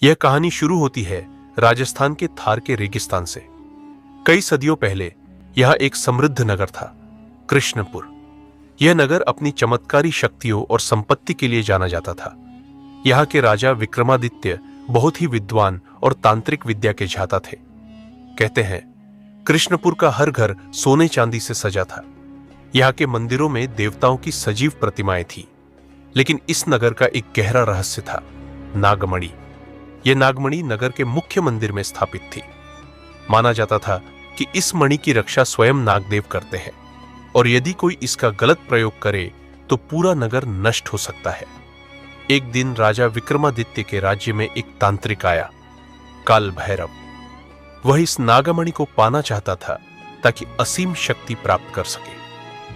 यह कहानी शुरू होती है राजस्थान के थार के रेगिस्तान से। कई सदियों पहले यह एक समृद्ध नगर था, कृष्णपुर। यह नगर अपनी चमत्कारी शक्तियों और संपत्ति के लिए जाना जाता था। यहाँ के राजा विक्रमादित्य बहुत ही विद्वान और तांत्रिक विद्या के झाता थे। कहते हैं कृष्णपुर का हर घर सोने चांदी से सजा था। यहाँ के मंदिरों में देवताओं की सजीव प्रतिमाएं थी। लेकिन इस नगर का एक गहरा रहस्य था, नागमणि। यह नागमणि नगर के मुख्य मंदिर में स्थापित थी। माना जाता था कि इस मणि की रक्षा स्वयं नागदेव करते हैं और यदि कोई इसका गलत प्रयोग करे तो पूरा नगर नष्ट हो सकता है। एक दिन राजा विक्रमादित्य के राज्य में एक तांत्रिक आया, काल भैरव। वह इस नागमणि को पाना चाहता था ताकि असीम शक्ति प्राप्त कर सके।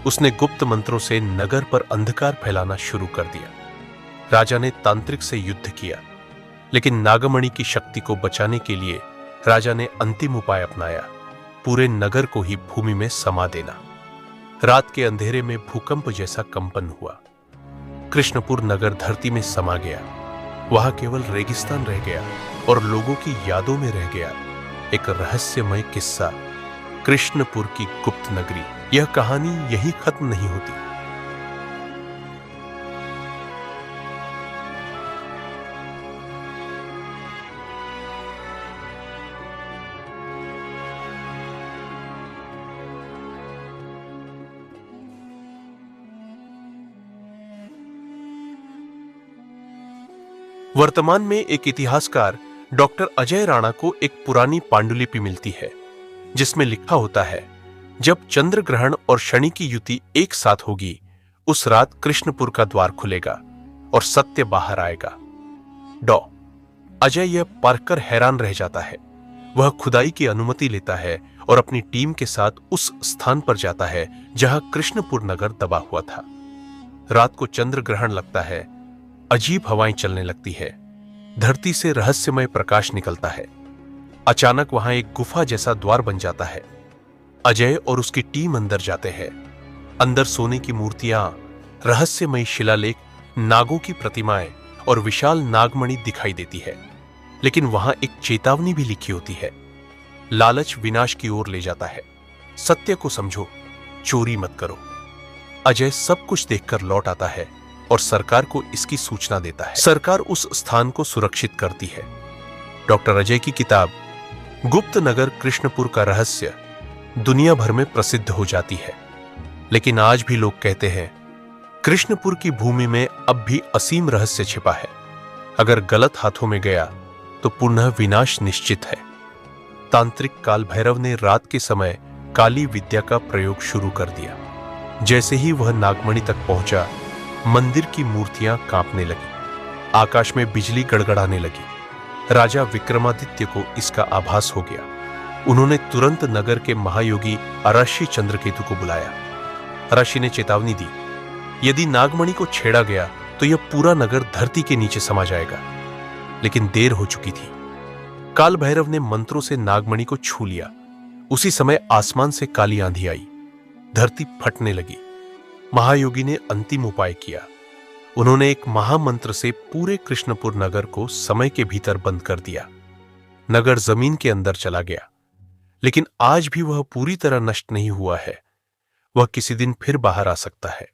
उसने गुप्त मंत्रों से नगर पर अंधकार फैलाना शुरू कर दिया। राजा ने तांत्रिक से युद्ध किया, लेकिन नागमणि की शक्ति को बचाने के लिए राजा ने अंतिम उपाय अपनाया, पूरे नगर को ही भूमि में समा देना। रात के अंधेरे में भूकंप जैसा कंपन हुआ। कृष्णपुर नगर धरती में समा गया। वहां केवल रेगिस्तान रह गया और लोगों की यादों में रह गया एक रहस्यमय किस्सा, कृष्णपुर की गुप्त नगरी। यह कहानी यही खत्म नहीं होती। वर्तमान में एक इतिहासकार डॉक्टर अजय राणा को एक पुरानी पांडुलिपि मिलती है, जिसमें लिखा होता है, जब चंद्र ग्रहण और शनि की युति एक साथ होगी, उस रात कृष्णपुर का द्वार खुलेगा और सत्य बाहर आएगा। डॉ अजय यह पढ़कर हैरान रह जाता है। वह खुदाई की अनुमति लेता है और अपनी टीम के साथ उस स्थान पर जाता है जहां कृष्णपुर नगर दबा हुआ था। रात को चंद्र ग्रहण लगता है। अजीब हवाएं चलने लगती है। धरती से रहस्यमय प्रकाश निकलता है। अचानक वहां एक गुफा जैसा द्वार बन जाता है। अजय और उसकी टीम अंदर जाते हैं। अंदर सोने की मूर्तियां, रहस्यमय शिलालेख, नागों की प्रतिमाएं और विशाल नागमणि दिखाई देती है। लेकिन वहां एक चेतावनी भी लिखी होती है, लालच विनाश की ओर ले जाता है। सत्य को समझो, चोरी मत करो। अजय सब कुछ देखकर लौट आता है और सरकार को इसकी सूचना देता है। सरकार उस स्थान को सुरक्षित करती है। डॉक्टर अजय की किताब गुप्त नगर कृष्णपुर का रहस्य दुनिया भर में प्रसिद्ध हो जाती है। लेकिन आज भी लोग कहते हैं कृष्णपुर की भूमि में अब भी असीम रहस्य छिपा है। अगर गलत हाथों में गया तो पुनः विनाश निश्चित है। तांत्रिक काल भैरव ने रात के समय काली विद्या का प्रयोग शुरू कर दिया। जैसे ही वह नागमणि तक पहुंचा, मंदिर की मूर्तियां कांपने लगी। आकाश में बिजली गड़गड़ाने लगी। राजा विक्रमादित्य को इसका आभास हो गया। उन्होंने तुरंत नगर के महायोगी अराशी चंद्रकेतु को बुलाया। अराशी ने चेतावनी दी, यदि नागमणि को छेड़ा गया तो यह पूरा नगर धरती के नीचे समा जाएगा। लेकिन देर हो चुकी थी। काल भैरव ने मंत्रों से नागमणि को छू लिया। उसी समय आसमान से काली आंधी आई। धरती फटने लगी। महायोगी ने अंतिम उपाय किया। उन्होंने एक महामंत्र से पूरे कृष्णपुर नगर को समय के भीतर बंद कर दिया। नगर जमीन के अंदर चला गया। लेकिन आज भी वह पूरी तरह नष्ट नहीं हुआ है। वह किसी दिन फिर बाहर आ सकता है।